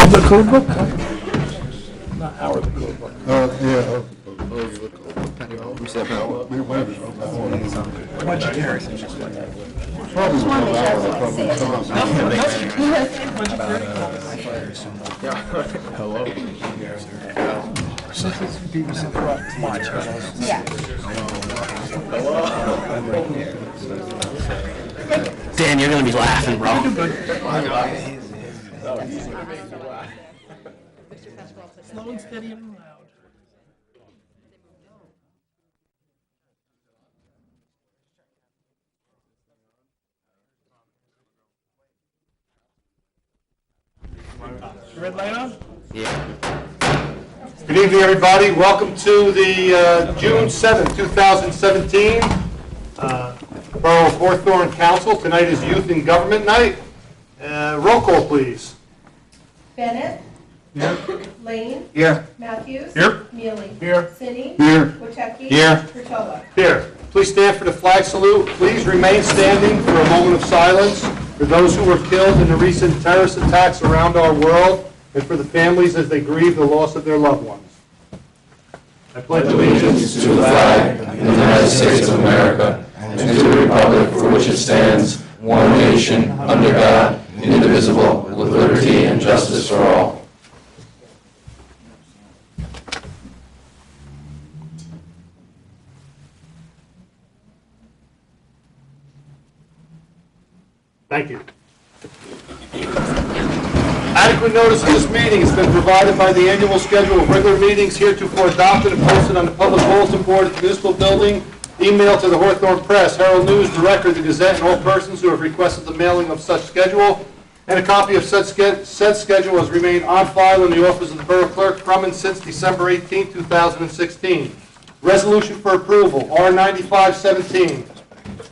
Of the code book? Not our code book. Yeah. Hello. Dan, you're gonna be laughing, bro. Slow and steady and loud. Red light on? Yeah. Good evening, everybody. Welcome to the June 7th, 2017 Borough of Hawthorne Council. Tonight is Youth in Government Night. Roll call, please. Bennett. Here. Lane. Here. Matthews. Here. Mealy. Here. Sidney. Here. Wojcicki. Here. Rotolo. Here. Please stand for the flag salute. Please remain standing for a moment of silence for those who were killed in the recent terrorist attacks around our world and for the families as they grieve the loss of their loved ones. I pledge allegiance to the flag of the United States of America and to the republic for which it stands, one nation, under God, indivisible, with liberty and justice for all. Thank you. Adequate notice of this meeting has been provided by the annual schedule of regular meetings heretofore adopted and posted on the public bulletin board at the municipal building, emailed to the Hawthorne Press, Herald News, the Record, the Gazette, and all persons who have requested the mailing of such schedule, and a copy of said schedule has remained on file in the office of the Borough Clerk from and since December 18, 2016. Resolution for approval, R9517.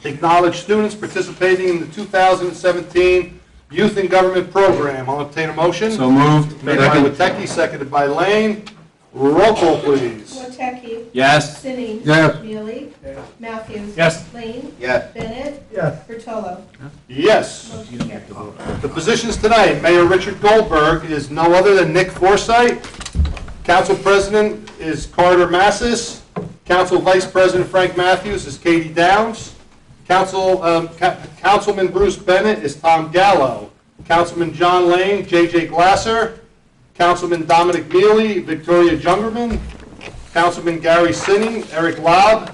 Acknowledge students participating in the 2017 Youth in Government Program. I'll obtain a motion. So moved. Made by Wojcicki, seconded by Lane. Roll call, please. Wojcicki. Yes. Sidney. Yes. Mealy. Matthews. Yes. Lane. Yes. Bennett. Yes. Rotolo. Yes. Motion carries. The positions tonight, Mayor Richard Goldberg is no other than Nick Forsythe. Council President is Carter Massis. Council Vice President Frank Matthews is Katie Downs. Councilman Bruce Bennett is Tom Gallo. Councilman John Lane, J.J. Glasser. Councilman Dominic Mealy, Victoria Jungerman. Councilman Gary Sinning, Eric Lobb.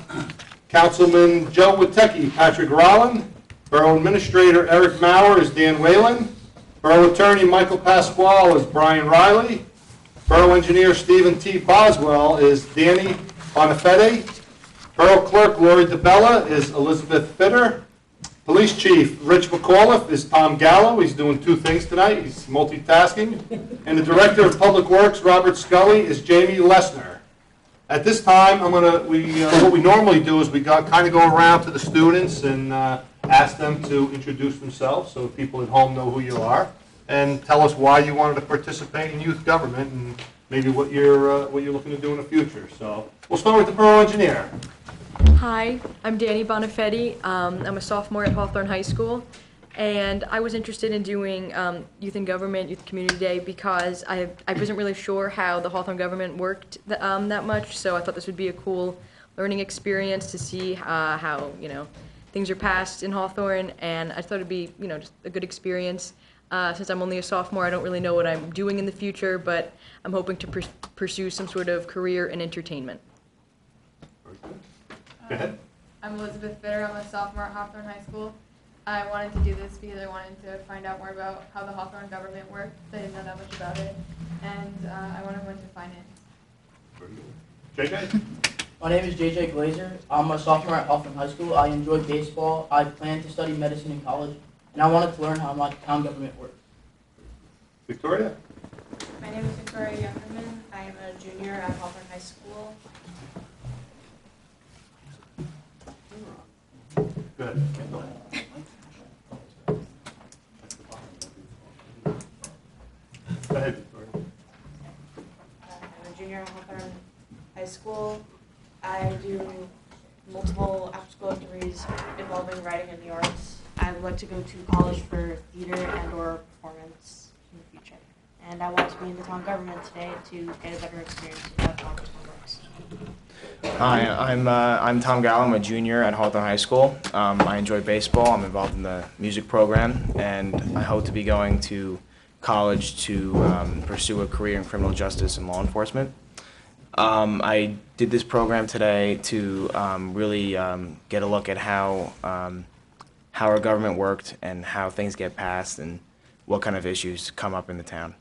Councilman Joe Wojcicki, Patrick Rolland. Borough Administrator Eric Maurer is Dan Whalen. Borough Attorney Michael Pasquale is Brian Riley. Borough Engineer Stephen T. Boswell is Danny Bonafede. Borough Clerk Lori DeBella is Elizabeth Fitter. Police Chief Rich McAuliffe is Tom Gallo. He's doing two things tonight. He's multitasking. And the Director of Public Works Robert Scully is Jamie Lessner. At this time, what we normally do is we kind of go around to the students and ask them to introduce themselves so people at home know who you are and tell us why you wanted to participate in youth government and maybe what you're looking to do in the future. So we'll start with the Borough Engineer. Hi, I'm Danny Bonafede. I'm a sophomore at Hawthorne High School, and I was interested in doing Youth in Government, Youth Community Day, because I wasn't really sure how the Hawthorne government worked that much, so I thought this would be a cool learning experience to see how, things are passed in Hawthorne, and I thought it'd be, just a good experience. Since I'm only a sophomore, I don't really know what I'm doing in the future, but I'm hoping to pursue some sort of career in entertainment. Go ahead. I'm Elizabeth Fitter. I'm a sophomore at Hawthorne High School. I wanted to do this because I wanted to find out more about how the Hawthorne government worked. I didn't know that much about it, and I wanted to go into finance. Very good. JJ? My name is JJ Glazer. I'm a sophomore at Hawthorne High School. I enjoy baseball. I plan to study medicine in college, and I wanted to learn how my town government works. Victoria? My name is Victoria Youngerman. I am a junior at Hawthorne High School. Good. Go ahead, Victoria. I'm a junior at Hawthorne High School. I do multiple after-school activities involving writing and the arts. I would like to go to college for theater and/or performance in the future. and I wanted to be in the town government today to get a better experience of how this one works. Hi, I'm Tom Gallo. I'm a junior at Hawthorne High School. I enjoy baseball. I'm involved in the music program, and I hope to be going to college to pursue a career in criminal justice and law enforcement. I did this program today to really get a look at how our government worked and how things get passed and what kind of issues come up in the town.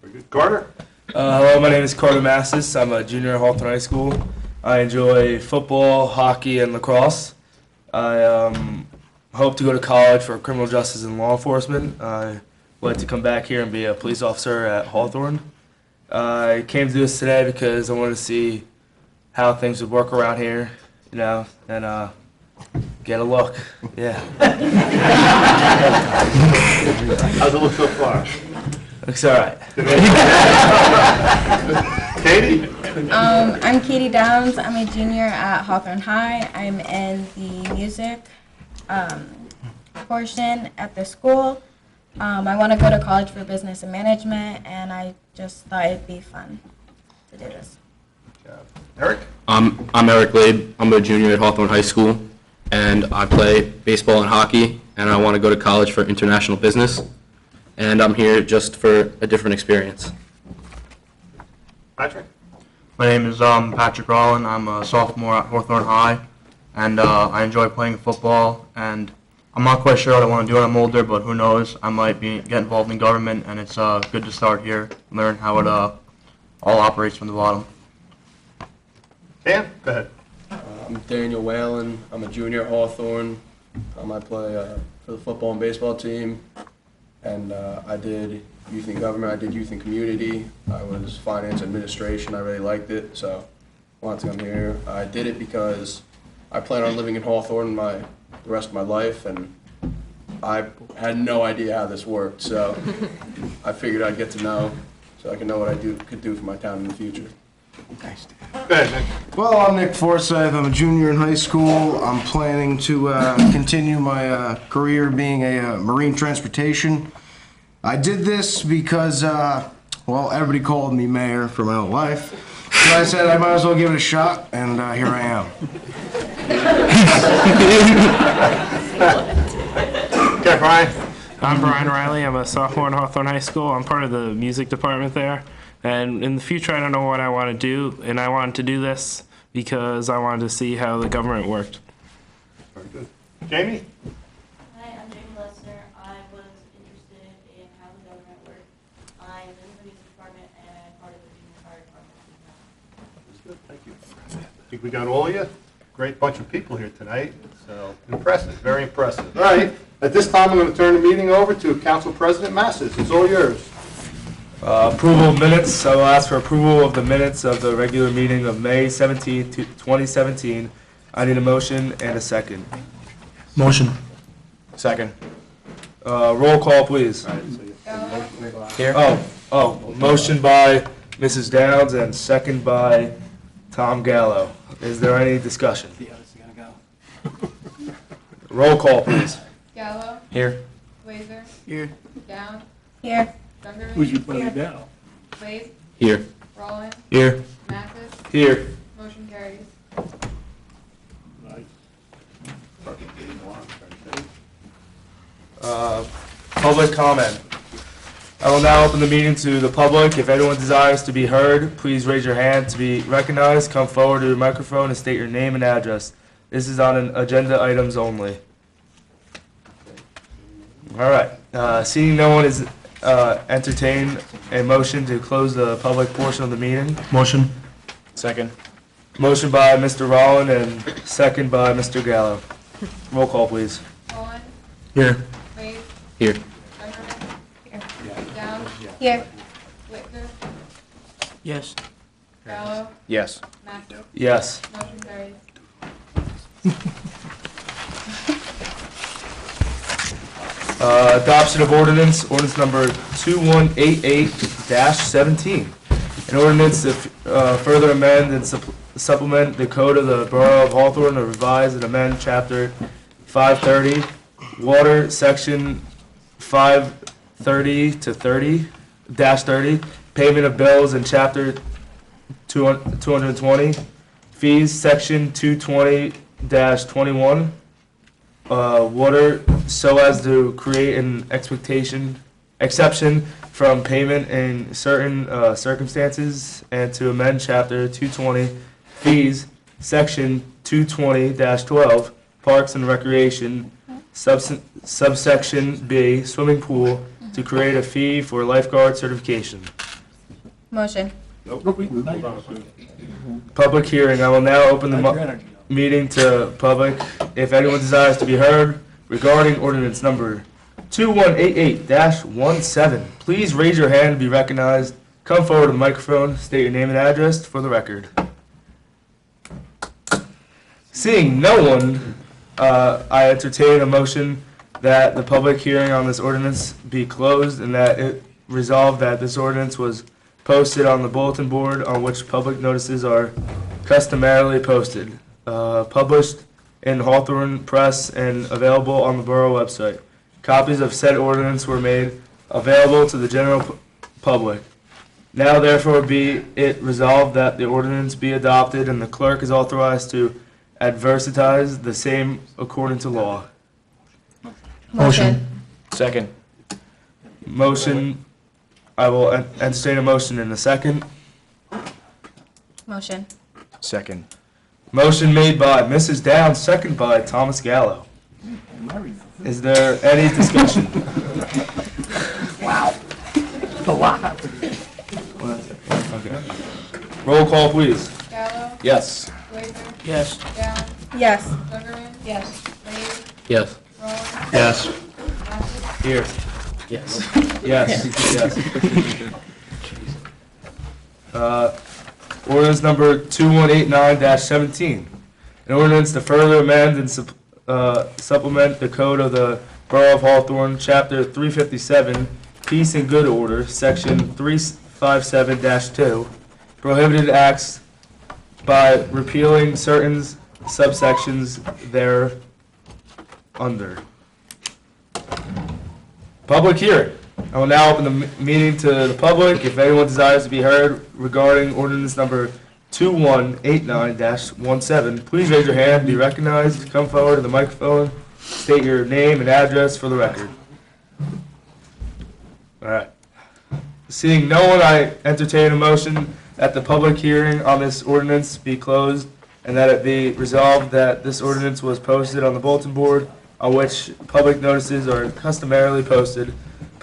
Very good. Carter? Hello, my name is Carter Massis. I'm a junior at Hawthorne High School. I enjoy football, hockey, and lacrosse. I hope to go to college for criminal justice and law enforcement. I would like to come back here and be a police officer at Hawthorne. I came to this today because I wanted to see how things would work around here, you know, and get a look. Yeah. How's it look so far? Looks all right. Katie? I'm Katie Downs. I'm a junior at Hawthorne High. I'm in the music portion at the school. I want to go to college for business and management, and I just thought it'd be fun to do this. Eric? I'm Eric Labe. I'm a junior at Hawthorne High School, and I play baseball and hockey, and I want to go to college for international business, and I'm here just for a different experience. Patrick? My name is Patrick Rollin. I'm a sophomore at Hawthorne High, and I enjoy playing football, and I'm not quite sure what I want to do when I'm older, but who knows, I might get involved in government, and it's good to start here, learn how it all operates from the bottom. Dan? Go ahead. I'm Daniel Whalen. I'm a junior at Hawthorne. I play for the football and baseball team, and I did youth and government. I did youth and community. I was finance administration. I really liked it, so I wanted to come here. I did it because I plan on living in Hawthorne the rest of my life, and I had no idea how this worked, so I figured I'd get to know so I can know what I could do for my town in the future. Thanks, Dan. Go ahead, Nick. Well, I'm Nick Forsyth. I'm a junior in high school. I'm planning to continue my career being a marine transportation. I did this because, well, everybody called me mayor for my whole life. So I said I might as well give it a shot, and here I am. Okay, Brian. I'm Brian Riley. I'm a sophomore at Hawthorne High School. I'm part of the music department there. And in the future, I don't know what I want to do, and I wanted to do this because I wanted to see how the government worked. Very good. Jamie? Hi, I'm Jamie Lester. I was interested in how the government worked. I'm in the music department and part of the junior fire department. That's good, thank you. I think we got all of you. Great bunch of people here tonight, so impressive, very impressive. All right, at this time, I'm going to turn the meeting over to Council President Massis. It's all yours. Approval of minutes. I will ask for approval of the minutes of the regular meeting of May 17, 2017. I need a motion and a second. Motion. Second. Roll call, please. Here? Oh, motion by Mrs. Downs and second by Tom Gallo. Is there any discussion? Roll call, please. Gallo, Here. Glazer, Here. Down, Here. Dunkerman, Who's you putting down? Blaze, Here. Rollin, Here. Mathis, Here. motion carries. Public comment. I will now open the meeting to the public. If anyone desires to be heard, please raise your hand to be recognized. Come forward to the microphone and state your name and address. This is on agenda items only. All right. Seeing no one is entertain a motion to close the public portion of the meeting. Motion. Second. Motion by Mr. Rollin and second by Mr. Gallo. Roll call, please. Rollin, Here. Blaze, Here. Dunkerman, Down, Here. Glazer, Yes. Gallo, Yes. Mathis, Yes. motion carries. Adoption of ordinance number 2188-17. An ordinance to further amend and supplement the code of the Borough of Hawthorne to revise and amend Chapter 530, Water, Section 530 to 30, 30, payment of bills in Chapter 220, fees, Section 220-21, water, so as to create an exception from payment in certain circumstances, and to amend Chapter 220, fees, Section 220-12, Parks and Recreation, subsection B, swimming pool, to create a fee for lifeguard certification. Motion. Public hearing. I will now open the meeting to public. If anyone desires to be heard regarding ordinance number 2188-17, please raise your hand and be recognized. Come forward to the microphone, state your name and address for the record. Seeing no one, I entertain a motion that the public hearing on this ordinance be closed and that it resolved that this ordinance was posted on the bulletin board on which public notices are customarily posted, published in Hawthorne Press and available on the borough website. Copies of said ordinance were made available to the general public. Now therefore be it resolved that the ordinance be adopted and the clerk is authorized to advertise the same according to law. Motion. Second. Motion, I will entertain a motion in a second. Motion. Second. Motion made by Mrs. Downs, second by Thomas Gallo. Is there any discussion? Wow. A lot. Okay. Roll call, please. Gallo. Yes. Glazer. Yes. Downs. Yes. Zuckerman. Yes. Lane. Yes. Rollins. Yes. Mathis. Here. Yes. Yes, yes. Ordinance number 2189-17. An ordinance to further amend and supplement the code of the Borough of Hawthorne, Chapter 357, Peace and Good Order, Section 357-2, prohibited acts by repealing certain subsections there under. Public hearing. I will now open the meeting to the public. If anyone desires to be heard regarding ordinance number 2189-17, please raise your hand, be recognized, come forward to the microphone, state your name and address for the record. All right. Seeing no one, I entertain a motion that the public hearing on this ordinance be closed and that it be resolved that this ordinance was posted on the bulletin board on which public notices are customarily posted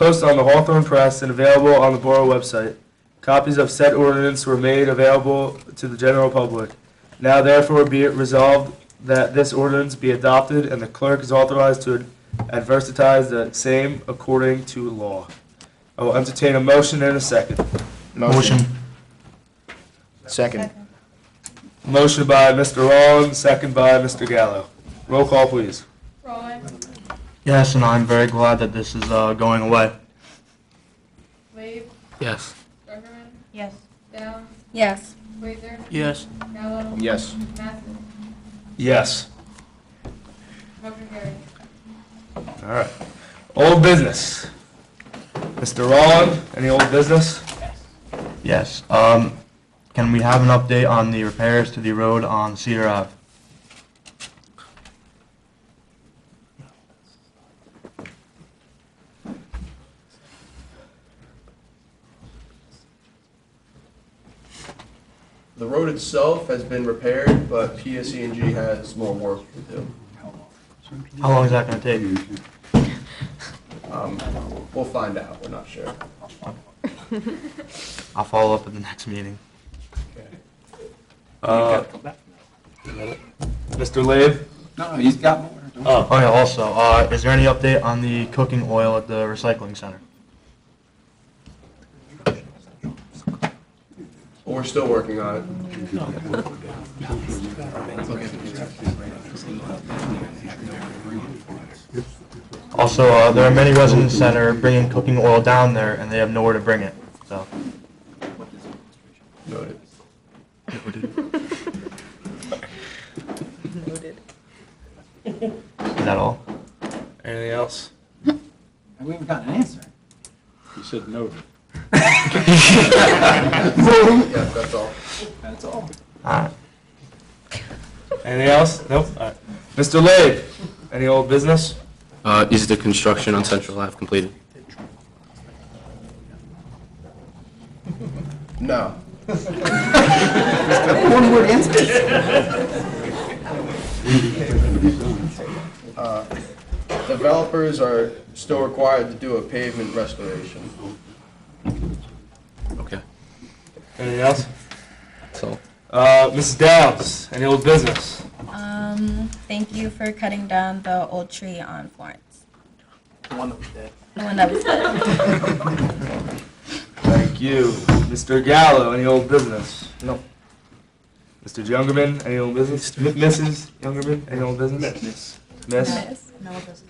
on the Hawthorne Press and available on the borough website. Copies of said ordinance were made available to the general public. Now therefore be it resolved that this ordinance be adopted and the clerk is authorized to advertise the same according to law. I will entertain a motion in a second. Motion. Second. Motion by Mr. Rollins, second by Mr. Gallo. Roll call, please. Rollins. Yes, and I'm very glad that this is going away. Lane. Yes. Zuckerman. Yes. Downs. Yes. Glazer. Yes. Gallo. Yes. Mathis. Yes. Motion carried. All right. Old business. Mr. Rollins, any old business? Yes. Can we have an update on the repairs to the road on Cedar Ave? The road itself has been repaired, but PSE&G has more work to do. How long is that going to take? We'll find out, we're not sure. I'll follow up at the next meeting. Mr. Labe? No, he's got more. Oh yeah, also, is there any update on the cooking oil at the recycling center? Well, we're still working on it. Also, there are many residents that are bringing cooking oil down there, and they have nowhere to bring it, so. Noted. Is that all? Anything else? We haven't got an answer. You said no. Yeah, that's all. That's all. Alright. Anything else? Nope. Alright. Mr. Labe, any old business? Is the construction on Central Ave completed? No. One word answer. Developers are still required to do a pavement restoration. Okay. Anything else? So. Mrs. Downs, any old business? Thank you for cutting down the old tree on Florence. The one that was dead. The one that was dead. Thank you. Mr. Gallo, any old business? No. Mr. Youngerman, any old business? Mrs. Youngerman, any old business? Miss. No, it doesn't.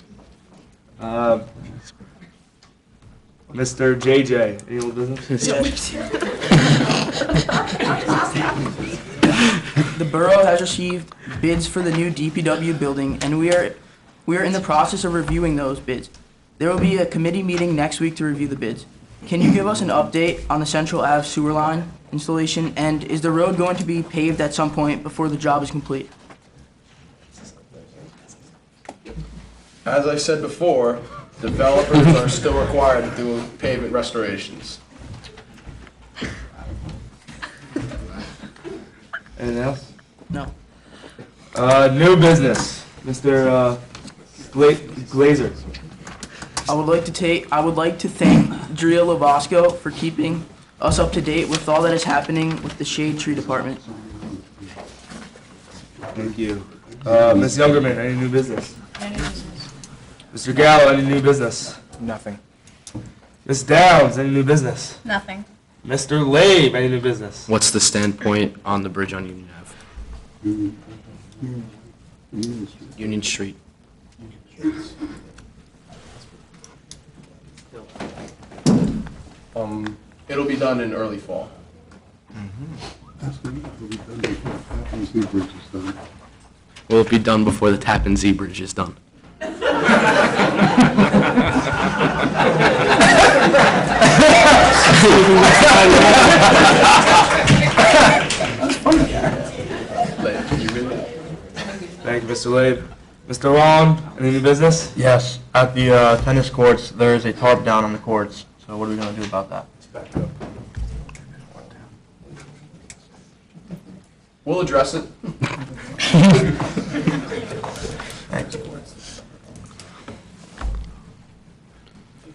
Mr. JJ, any old business? The borough has received bids for the new DPW building, and we are in the process of reviewing those bids. There will be a committee meeting next week to review the bids. Can you give us an update on the Central Ave sewer line installation, and is the road going to be paved at some point before the job is complete? As I said before, developers are still required to do pavement restorations. Anything else? No. New business, Mr. Glazer. I would like to thank Drea Lovasco for keeping us up to date with all that is happening with the shade tree department. Thank you. Ms. Youngerman, any new business? Mr. Gallo, any new business? Nothing. Ms. Downs, any new business? Nothing. Mr. Labe, any new business? What's the standpoint on the bridge on Union Ave? Union Street. It'll be done in early fall. Will it be done before the Tappan Zee Bridge is done? Thank you, Mr. Labe. Mr. Long, any new business? Yes, at the tennis courts, there is a tarp down on the courts. So what are we going to do about that? We'll address it. Thank you.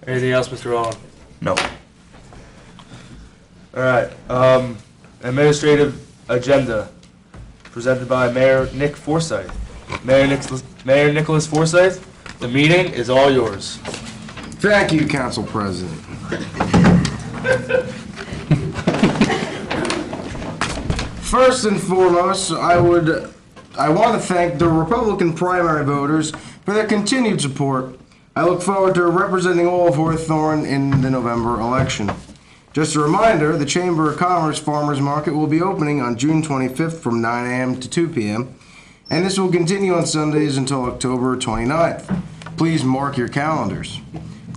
Anything else, Mr. Long? No. All right. Administrative agenda presented by Mayor Nick Forsyth. Mayor Nicholas Forsyth, the meeting is all yours. Thank you, Council President. First and foremost, I want to thank the Republican primary voters for their continued support. I look forward to representing all of Hawthorne in the November election. Just a reminder, the Chamber of Commerce Farmers Market will be opening on June 25th from 9 a.m. to 2 p.m., and this will continue on Sundays until October 29th. Please mark your calendars.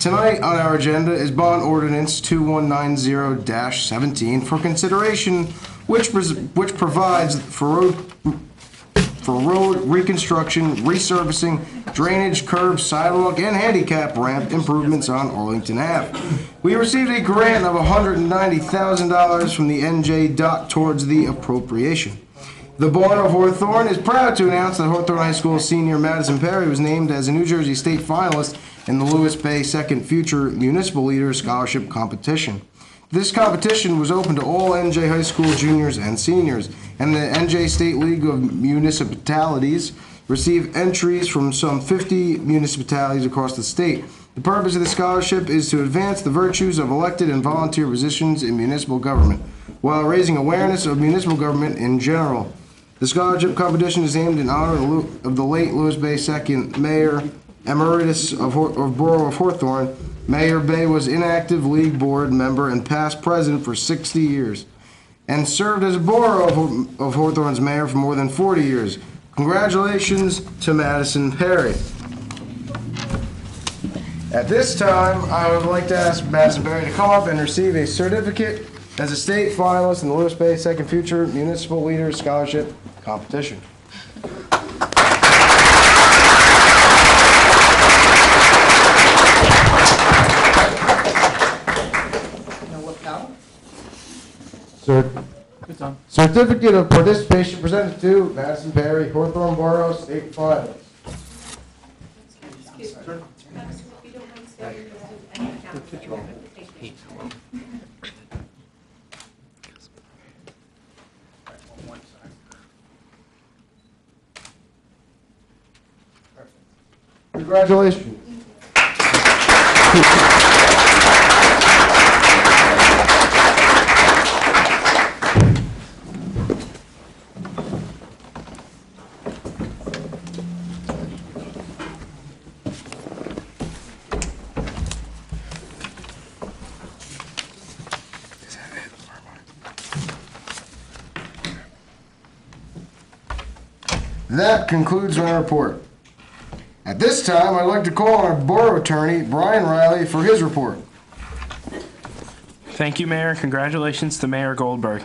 Tonight on our agenda is Bond Ordinance 2190-17 for consideration, which provides for road reconstruction, resurfacing, drainage, curb, sidewalk, and handicap ramp improvements on Arlington Ave. We received a grant of $190,000 from the NJ DOT towards the appropriation. The Board of Hawthorne is proud to announce that Hawthorne High School senior Madison Perry was named as a New Jersey State finalist in the Lewis Bay Second Future Municipal Leader Scholarship Competition. This competition was open to all NJ High School juniors and seniors, and the NJ State League of Municipalities received entries from some 50 municipalities across the state. The purpose of the scholarship is to advance the virtues of elected and volunteer positions in municipal government, while raising awareness of municipal government in general. The scholarship competition is named in honor of the late Lewis Bay Second Mayor Emeritus of Borough of Hawthorne. Mayor Bay was inactive league board member and past president for 60 years, and served as Borough of Hawthorne's mayor for more than 40 years. Congratulations to Madison Perry. At this time, I would like to ask Madison Berry to come up and receive a certificate as a state finalist in the Lewis Bay Second Future Municipal Leaders Scholarship Competition. Certificate of participation presented to Madison Berry, Hawthorne Borough State Finalist. Congratulations. That concludes my report. At this time, I'd like to call on our Borough Attorney, Brian Riley, for his report. Thank you, Mayor. Congratulations to Mayor Goldberg.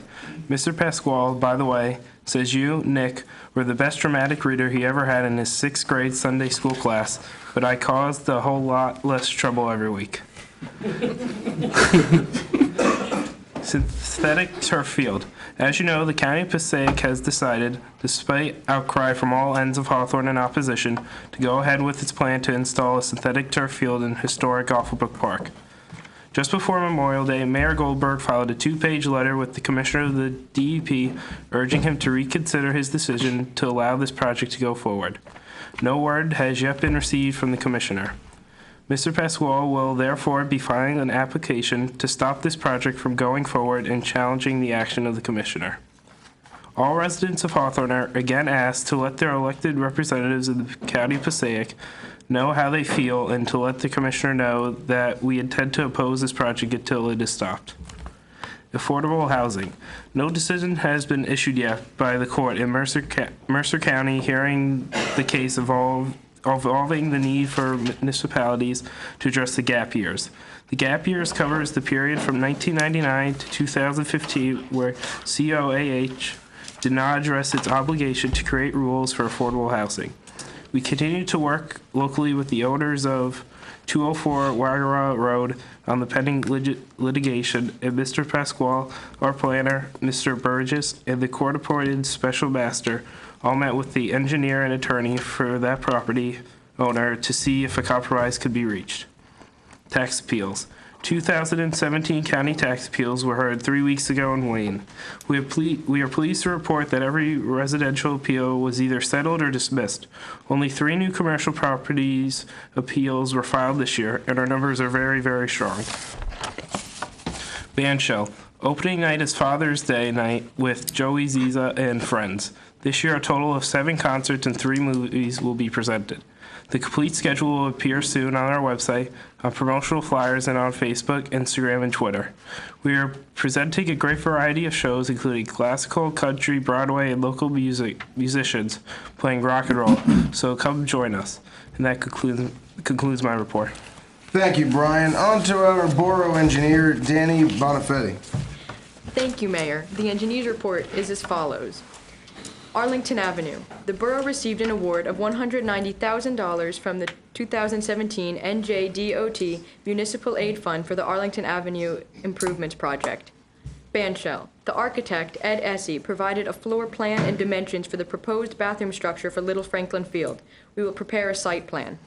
Mr. Pasquale, by the way, says you, Nick, were the best dramatic reader he ever had in his 6th grade Sunday school class, but I caused a whole lot less trouble every week. Synthetic turf field. As you know, the County of Passaic has decided, despite outcry from all ends of Hawthorne and opposition, to go ahead with its plan to install a synthetic turf field in historic Awfulbrook Park. Just before Memorial Day, Mayor Goldberg filed a 2-page letter with the Commissioner of the DEP urging him to reconsider his decision to allow this project to go forward. No word has yet been received from the Commissioner. Mr. Pasquale will therefore be filing an application to stop this project from going forward and challenging the action of the Commissioner. All residents of Hawthorne are again asked to let their elected representatives in the County of Passaic know how they feel and to let the Commissioner know that we intend to oppose this project until it is stopped. Affordable housing. No decision has been issued yet by the court in Mercer County hearing the case involving the need for municipalities to address the gap years. The gap years covers the period from 1999 to 2015 where COAH did not address its obligation to create rules for affordable housing. We continue to work locally with the owners of 204 Wagara Road on the pending litigation, and Mr. Pasquale, our planner, Mr. Burgess, and the court-appointed special master all met with the engineer and attorney for that property owner to see if a compromise could be reached. Tax appeals. 2017 county tax appeals were heard 3 weeks ago in Wayne. We are pleased to report that every residential appeal was either settled or dismissed. Only 3 new commercial properties appeals were filed this year, and our numbers are very, very strong. Bandshell. Opening night is Father's Day night with Joey Ziza and friends. This year, a total of 7 concerts and 3 movies will be presented. The complete schedule will appear soon on our website, on promotional flyers, and on Facebook, Instagram, and Twitter. We are presenting a great variety of shows, including classical, country, Broadway, and local musicians playing rock and roll. So come join us. And that concludes my report. Thank you, Brian. On to our Borough Engineer, Danny Bonifetti. Thank you, Mayor. The engineer's report is as follows. Arlington Avenue. The borough received an award of $190,000 from the 2017 NJDOT Municipal Aid Fund for the Arlington Avenue Improvements Project. Bandshell. The architect, Ed Essie, provided a floor plan and dimensions for the proposed bathroom structure for Little Franklin Field. We will prepare a site plan.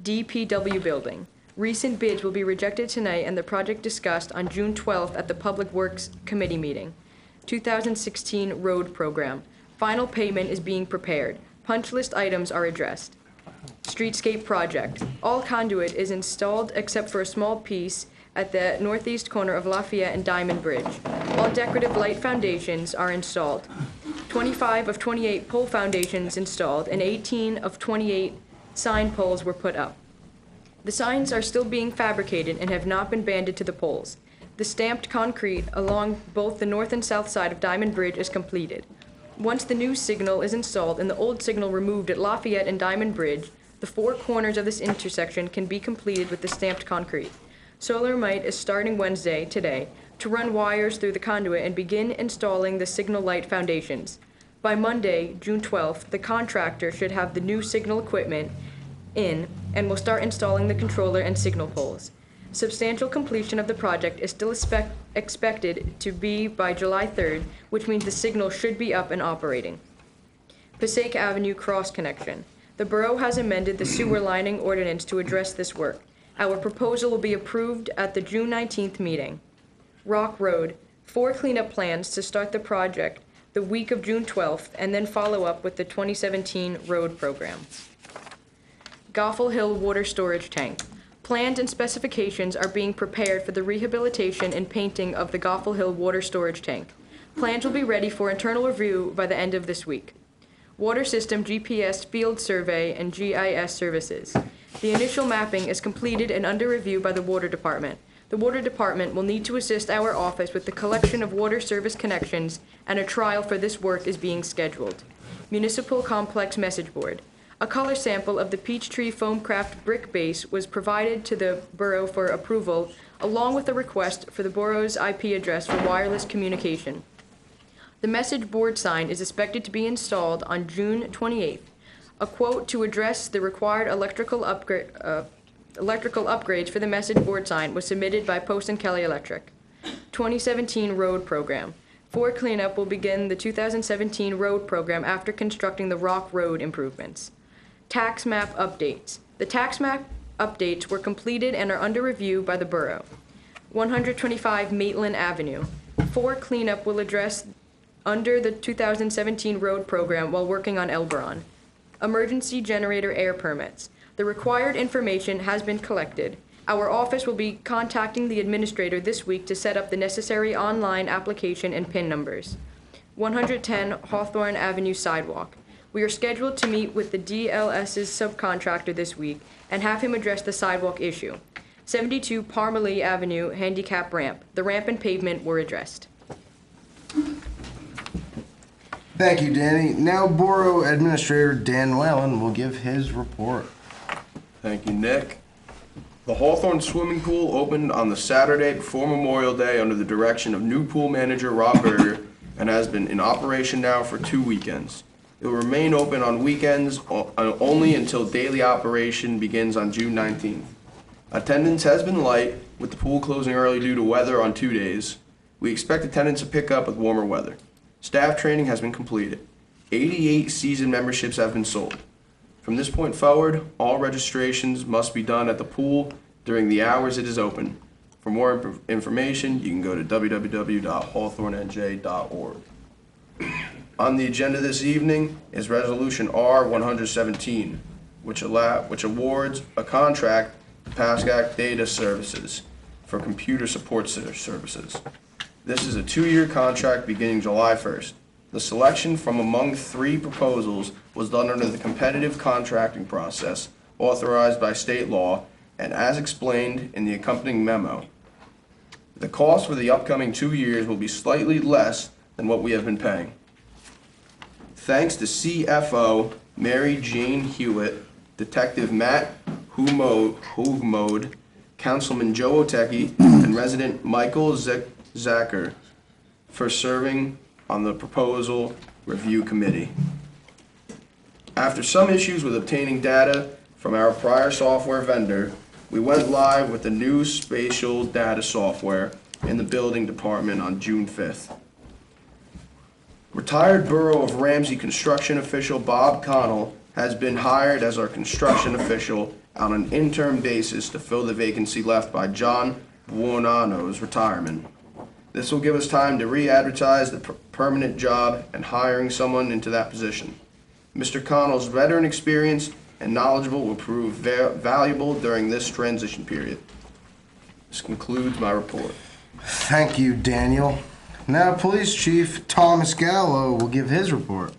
DPW Building. Recent bids will be rejected tonight and the project discussed on June 12th at the Public Works Committee meeting. 2016 Road Program. Final payment is being prepared. Punch list items are addressed. Streetscape Project. All conduit is installed except for a small piece at the northeast corner of Lafayette and Diamond Bridge. All decorative light foundations are installed. 25 of 28 pole foundations installed and 18 of 28 sign poles were put up. The signs are still being fabricated and have not been banded to the poles. The stamped concrete along both the north and south side of Diamond Bridge is completed. Once the new signal is installed and the old signal removed at Lafayette and Diamond Bridge, The 4 corners of this intersection can be completed with the stamped concrete. Solar Mite is starting Wednesday, today, to run wires through the conduit and begin installing the signal light foundations. By Monday, June 12th, the contractor should have the new signal equipment in and will start installing the controller and signal poles. Substantial completion of the project is still expected to be by July 3rd, which means the signal should be up and operating. Passaic Avenue cross connection. The borough has amended the sewer lining ordinance to address this work. Our proposal will be approved at the June 19th meeting. Rock Road, 4 cleanup plans to start the project the week of June 12th and then follow up with the 2017 road program. Goffle Hill water storage tank. Plans and specifications are being prepared for the rehabilitation and painting of the Goffle Hill water storage tank. Plans will be ready for internal review by the end of this week. Water system GPS field survey and GIS services. The initial mapping is completed and under review by the Water Department. The Water Department will need to assist our office with the collection of water service connections, and a trial for this work is being scheduled. Municipal Complex Message Board. A color sample of the Peachtree Foamcraft brick base was provided to the borough for approval, along with a request for the borough's IP address for wireless communication. The message board sign is expected to be installed on June 28th. A quote to address the required electrical upgrades for the message board sign was submitted by Post and Kelly Electric. 2017 road program. For cleanup will begin the 2017 road program after constructing the Rock Road improvements. Tax map updates. The tax map updates were completed and are under review by the borough. 125 Maitland Avenue. 4 cleanup will address under the 2017 road program while working on Elberon. Emergency generator air permits. The required information has been collected. Our office will be contacting the administrator this week to set up the necessary online application and PIN numbers. 110 Hawthorne Avenue sidewalk. We are scheduled to meet with the DLS's subcontractor this week and have him address the sidewalk issue. 72 Parmalee Avenue handicap ramp. The ramp and pavement were addressed. Thank you, Danny. Now Borough Administrator Dan Whalen will give his report. Thank you, Nick. The Hawthorne swimming pool opened on the Saturday before Memorial Day under the direction of new pool manager Rob Berger and has been in operation now for 2 weekends. It will remain open on weekends only until daily operation begins on June 19th. Attendance has been light, with the pool closing early due to weather on 2 days. We expect attendance to pick up with warmer weather. Staff training has been completed. 88 season memberships have been sold. From this point forward, all registrations must be done at the pool during the hours it is open. For more information, you can go to www.hawthornenj.org. On the agenda this evening is Resolution R-117, which awards a contract to Pascack Data Services for computer support services. This is a 2-year contract beginning July 1st. The selection from among 3 proposals was done under the competitive contracting process authorized by state law and as explained in the accompanying memo. The cost for the upcoming 2 years will be slightly less than what we have been paying. Thanks to CFO Mary Jane Hewitt, Detective Matt Hugmode, Councilman Joe Oteki, and resident Michael Zacher for serving on the proposal review committee. After some issues with obtaining data from our prior software vendor, we went live with the new spatial data software in the building department on June 5th. Retired Borough of Ramsey construction official Bob Connell has been hired as our construction official on an interim basis to fill the vacancy left by John Buonanno's retirement. This will give us time to re-advertise the permanent job and hiring someone into that position. Mr. Connell's veteran experience and knowledgeable will prove valuable during this transition period. This concludes my report. Thank you, Daniel. Now Police Chief Thomas Gallo will give his report.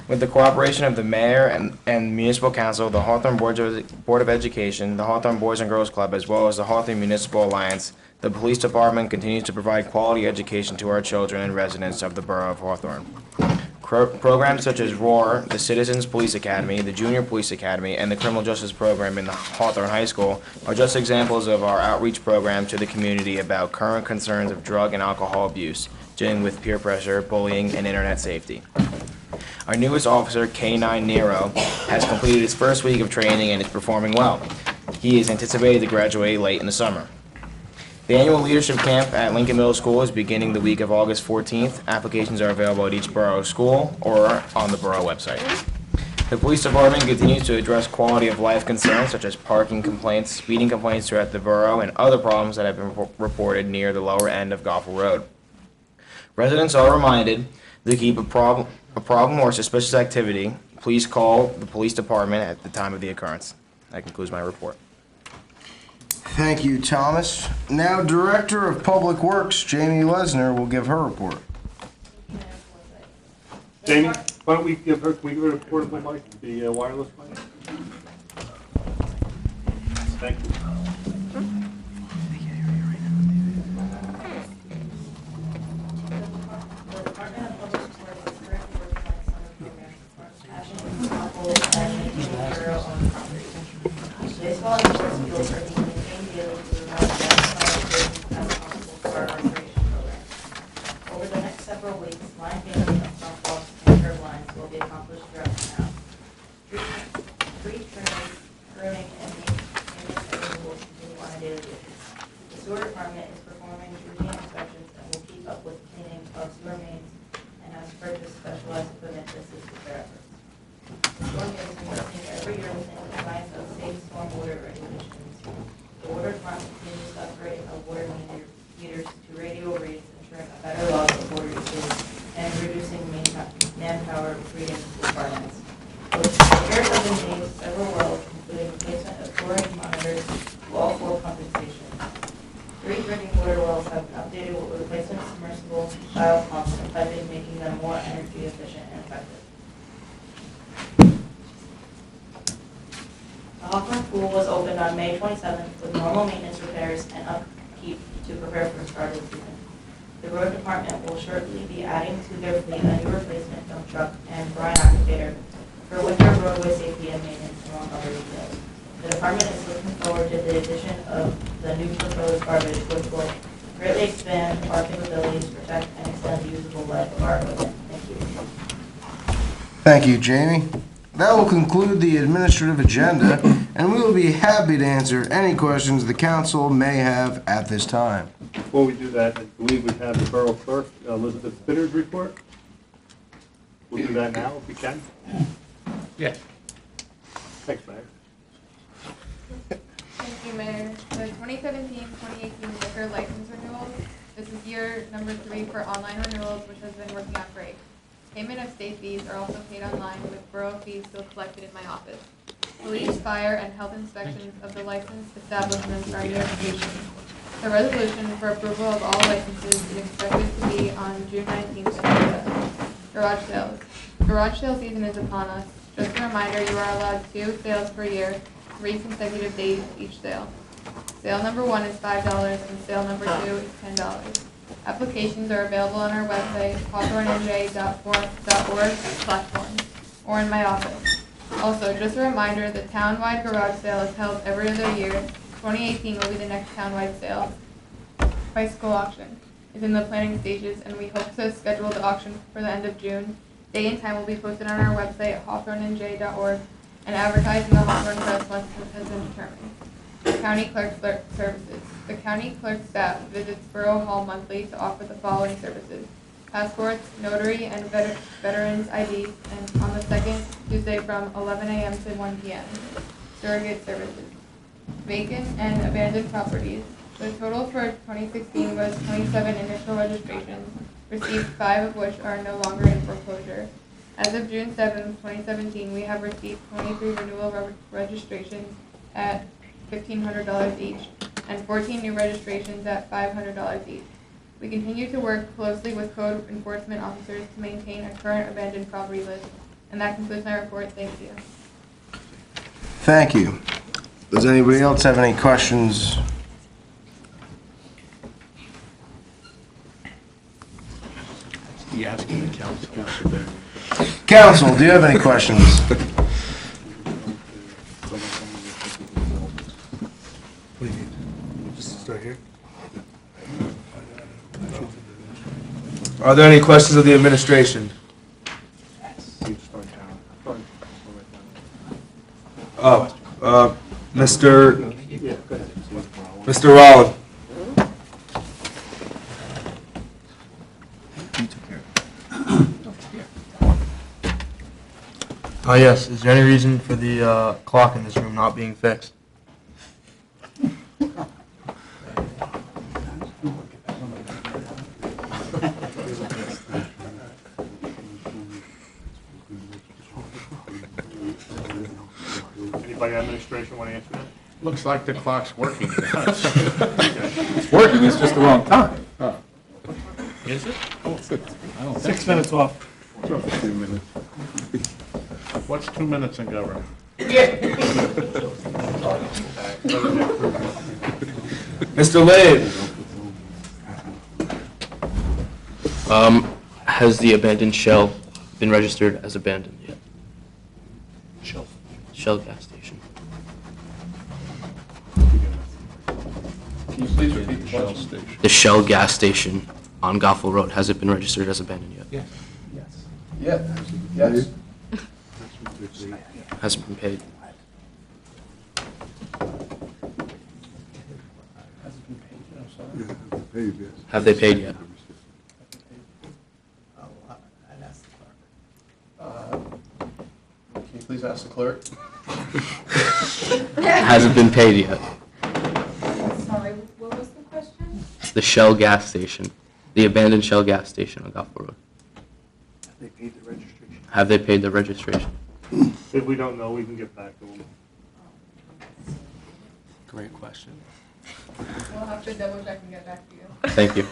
With the cooperation of the Mayor and Municipal Council, the Hawthorne Board of Education, the Hawthorne Boys and Girls Club, as well as the Hawthorne Municipal Alliance, the Police Department continues to provide quality education to our children and residents of the Borough of Hawthorne. Programs such as ROAR, the Citizens Police Academy, the Junior Police Academy, and the Criminal Justice Program in the Hawthorne High School are just examples of our outreach program to the community about current concerns of drug and alcohol abuse, dealing with peer pressure, bullying, and internet safety. Our newest officer, K9 Nero, has completed his first week of training and is performing well. He is anticipated to graduate late in the summer. The annual leadership camp at Lincoln Middle School is beginning the week of August 14th. Applications are available at each borough school or on the borough website. The police department continues to address quality of life concerns such as parking complaints, speeding complaints throughout the borough, and other problems that have been reported near the lower end of Goffle Road. Residents are reminded to keep a problem or suspicious activity, please call the police department at the time of the occurrence. That concludes my report. Thank you, Thomas. Now, Director of Public Works, Jamie Lesner, will give her report. Jamie, why don't we give her, can we give her a portable mic, the wireless mic? Thank you. Baseball and sports fields are being maintained daily to provide the best opportunities as possible for our recreation program. Over the next several weeks, line painting of front walks and curb lines will be accomplished throughout the town. Tree trimming, pruning, and maintenance activities will continue on a daily basis. The sewer department is performing routine inspections and will keep up with cleaning of sewer mains and has purchased specialized equipment to assist with their efforts. The storm is working every year within the compliance of state stormwater regulations. The water department continues to upgrade our water meters to radio reads, ensuring a better log of water usage and reducing manpower treating requirements. Repairs have been made to several wells, including replacement of chlorine monitors to all 4 pumping stations. 3 drinking water wells have been updated with replacement submersible style pumps and piping, making them more energy efficient and effective. The Hawthorne Pool was opened on May 27th with normal maintenance repairs and upkeep to prepare for the start of the season. The road department will shortly be adding to their fleet a new replacement dump truck and brine applicator for winter roadway safety and maintenance, among other details. The department is looking forward to the addition of the new proposed garbage, which will greatly expand our capabilities, protect, and extend the usable life of our equipment. Thank you. Thank you, Jamie. That will conclude the administrative agenda, and we will be happy to answer any questions the council may have at this time. Before we do that, I believe we have the Borough Clerk, Elizabeth Bitter's report. We'll do that now if we can. Yeah. Thanks, Mayor. Thank you, Mayor. The 2017-2018 liquor license renewals. This is year number 3 for online renewals, which has been working out great. Payment of state fees are also paid online, with borough fees still collected in my office. Police, fire, and health inspections of the licensed establishments are near completion. The resolution for approval of all licenses is expected to be on June 19th and 27th. Garage sales. Garage sale season is upon us. Just a reminder, you are allowed 2 sales per year, 3 consecutive days each sale. Sale number 1 is $5 and sale number 2 is $10. Applications are available on our website, hawthornenj.org/forms, or in my office. Also, just a reminder, the townwide garage sale is held every other year. 2018 will be the next townwide sale. Bicycle auction is in the planning stages, and we hope to schedule the auction for the end of June. Day and time will be posted on our website, hawthornenj.org, and advertised in the Hawthorne Press once it has been determined. County Clerk Services. The County Clerk staff visits Borough Hall monthly to offer the following services: passports, notary, and veterans IDs, and on the second Tuesday from 11 a.m. to 1 p.m. Surrogate services. Vacant and abandoned properties. The total for 2016 was 27 initial registrations, received 5 of which are no longer in foreclosure. As of June 7, 2017, we have received 23 renewal registrations at $1,500 each, and 14 new registrations at $500 each. We continue to work closely with code enforcement officers to maintain a current abandoned property list. And that concludes my report. Thank you. Thank you. Does anybody else have any questions? asking the council. Council, do you have any questions? What do you need? Just start here. Are there any questions of the administration? Mr. Rowland. Yes, is there any reason for the clock in this room not being fixed? Anybody in administration want to answer that? Looks like the clock's working. It's working, it's just the wrong time. Is it? I don't think 6 minutes off. so. 2 minutes. What's 2 minutes in government? Mr. Lade. Has the abandoned shell been registered as abandoned yet? Shell gas station. Can you please repeat the Shell station? The Shell gas station on Goffel Road, has it been registered as abandoned yet? Yes. Yeah. Yes. Has it been paid? Have they paid yet? Can you please ask the clerk? Has it been paid yet? Sorry, what was the question? The Shell gas station, the abandoned Shell gas station on Goffel Road. They paid the registration. Have they paid the registration? If we don't know, we can get back to them. Great question. We'll have to double check and get back to you. Thank you.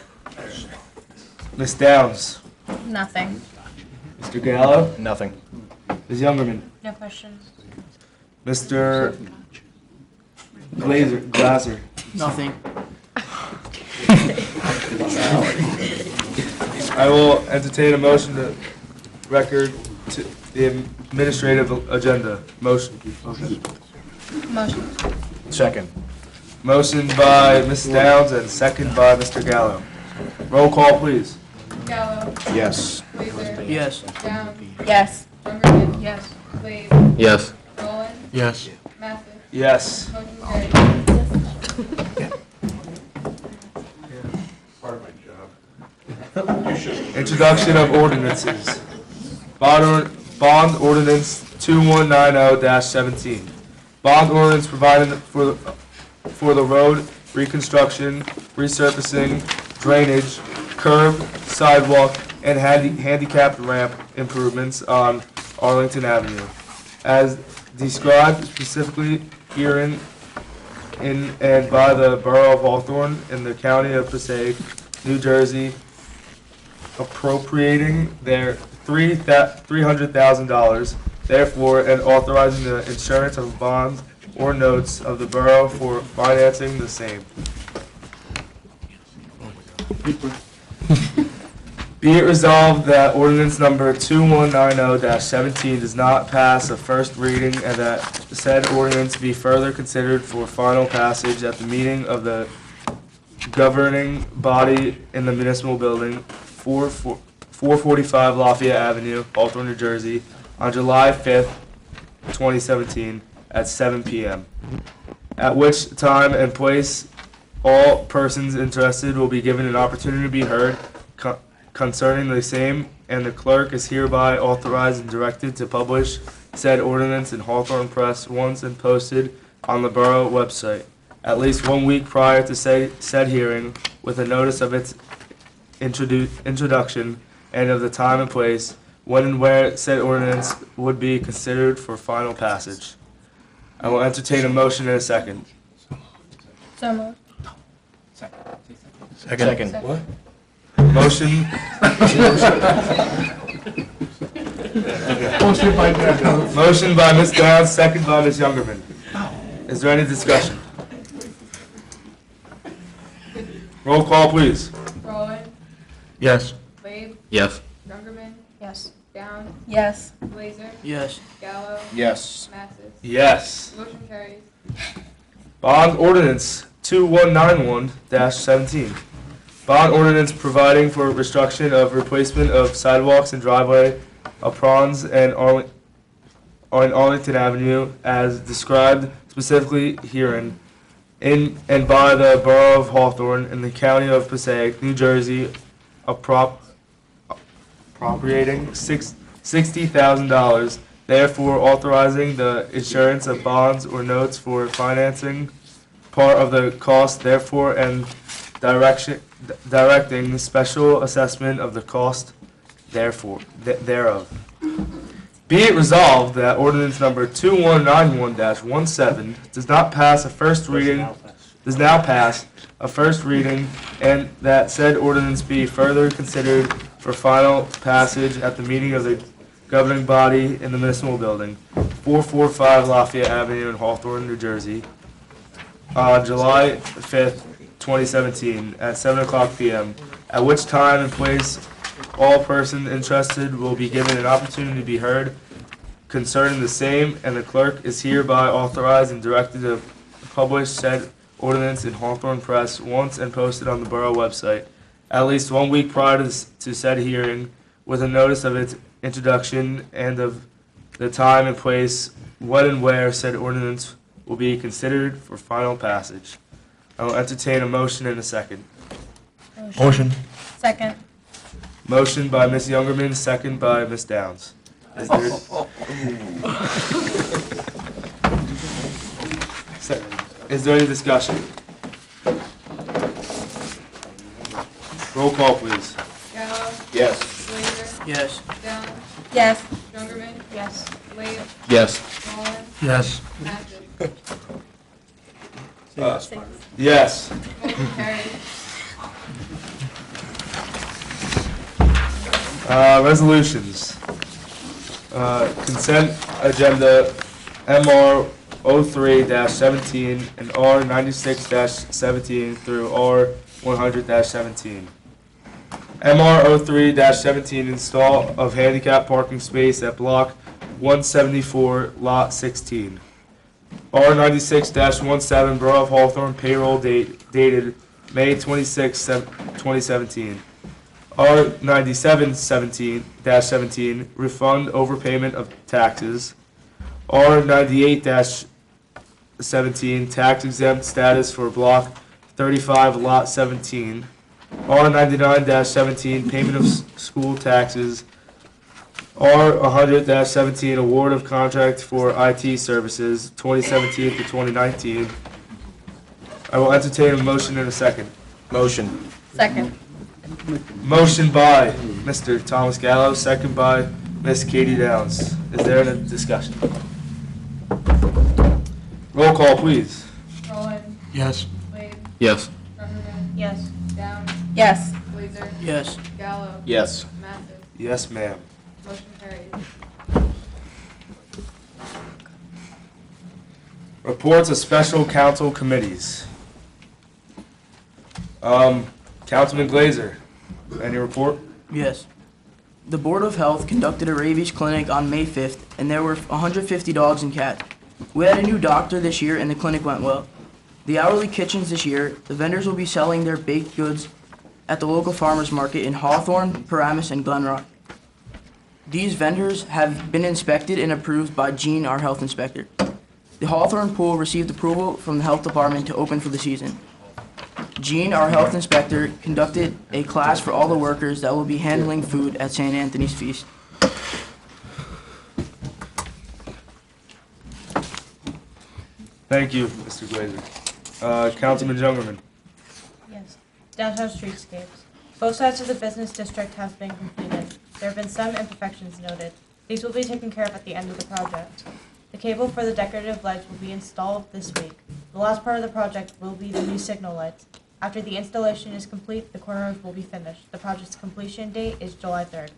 Ms. Downs. Nothing. Mr. Gallo. Nothing. Ms. Youngerman. No questions. Mr. Glazer. Nothing. I will entertain a motion to record to the administrative agenda. Motion. Motion. Second. Motion by Ms. Downs and second by Mr. Gallo. Roll call, please. Gallo. Yes. Glazer. Yes. Downs. Yes. Jungerman. Yes. Slade. Yes. Rowland. Yes. Mathis. Yes. Motion carried. Part of my job. You should. Introduction of ordinances. Bond ordinance 2190-17. Bond ordinance providing for the road reconstruction, resurfacing, drainage, curb, sidewalk, and handicapped ramp improvements on Arlington Avenue, as described specifically herein in and by the Borough of Hawthorne in the County of Passaic, New Jersey, appropriating their $300,000, therefore, and authorizing the insurance of bonds or notes of the borough for financing the same. Be it resolved that ordinance number 2190-17 does not pass a first reading and that said ordinance be further considered for final passage at the meeting of the governing body in the municipal building, 445 Lafayette Avenue, Hawthorne, New Jersey, on July 5th, 2017, at 7 p.m., at which time and place all persons interested will be given an opportunity to be heard concerning the same, and the clerk is hereby authorized and directed to publish said ordinance in Hawthorne Press once and posted on the borough website, at least 1 week prior to said hearing, with a notice of its introduction and of the time and place when and where said ordinance would be considered for final passage. I will entertain a motion in a second. So moved. Second. What? Motion. Motion by Ms. Downs, second by Ms. Youngerman. Is there any discussion? Roll call, please. Rowland. Yes. Slade. Yes. Jungerman. Yes. Downs. Yes. Blazer. Yes. Gallo. Yes. Mathis. Yes. Motion carries. Bond Ordinance 2191-17. Bond ordinance providing for restriction of replacement of sidewalks and driveway of Prawns and on Arlington Avenue as described specifically herein in and by the Borough of Hawthorne in the County of Passaic, New Jersey, appropriating $60,000, therefore authorizing the issuance of bonds or notes for financing part of the cost, therefore, and directing special assessment of the cost thereof. Be it resolved that ordinance number 2191-17 does now pass a first reading, and that said ordinance be further considered for final passage at the meeting of the governing body in the municipal building, 445 Lafayette Avenue in Hawthorne, New Jersey, on July 5th, 2017, at 7:00 p.m., at which time and place all persons interested will be given an opportunity to be heard concerning the same, and the clerk is hereby authorized and directed to publish said ordinance in Hawthorne Press once and posted on the borough website at least 1 week prior to said hearing, with a notice of its introduction and of the time and place when and where said ordinance will be considered for final passage. I will entertain a motion in a second. Motion. Second. Motion by Ms. Youngerman, second by Ms. Downs. Is there, is there any discussion? Roll call, please. Gallo. Yes. Blazer. Yes. Downs. Yes. Jungerman. Yes. Blade. Yes. Wallen. Yes. Mathis. Yes. Motion carries. Resolutions. Consent agenda MR 03-17 and R 96-17 through R 100-17. MR 03-17 install of handicap parking space at block 174 lot 16. R 96-17 Borough of Hawthorne payroll dated May 26, 2017. R 97-17 refund overpayment of taxes. R 98-17 tax exempt status for block 35 lot 17. R 99-17 payment of school taxes. R 100-17 award of contract for IT services 2017 to 2019. I will entertain a motion in a second. Motion. Second. Motion by Mr. Thomas Gallo, second by Ms. Katie Downs. Is there a discussion? Roll call, please. Wallen. Yes. Blade. Yes. Jungerman. Yes. Downs. Yes. Blazer. Yes. Gallo. Yes. Mathis. Yes, ma'am. Motion carries. Reports of special council committees. Councilman Glazer, any report? Yes. The Board of Health conducted a rabies clinic on May 5th, and there were 150 dogs and cats. We had a new doctor this year, and the clinic went well. The hourly kitchens this year, the vendors will be selling their baked goods at the local farmers market in Hawthorne, Paramus, and Glen Rock. These vendors have been inspected and approved by Gene, our health inspector. The Hawthorne pool received approval from the health department to open for the season. Gene, our health inspector, conducted a class for all the workers that will be handling food at St. Anthony's Feast. Thank you, Mr. Glazer. Councilman Jungerman. Yes. Downtown streetscapes. Both sides of the business district have been completed. There have been some imperfections noted. These will be taken care of at the end of the project. The cable for the decorative lights will be installed this week. The last part of the project will be the new signal lights. After the installation is complete, the corners will be finished. The project's completion date is July 3rd.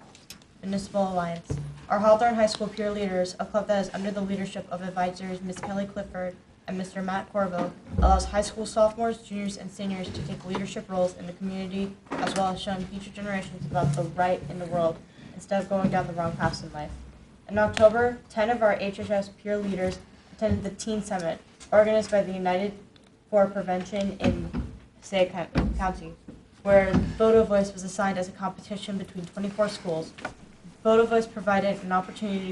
Municipal Alliance. Our Hawthorne High School Peer Leaders, a club that is under the leadership of advisors Ms. Kelly Clifford and Mr. Matt Corvo, allows high school sophomores, juniors, and seniors to take leadership roles in the community, as well as showing future generations about the right in the world instead of going down the wrong paths in life. In October, 10 of our HHS peer leaders attended the Teen Summit, organized by the United for Prevention in Passaic County, where Photo Voice was assigned as a competition between 24 schools. Photo Voice provided an opportunity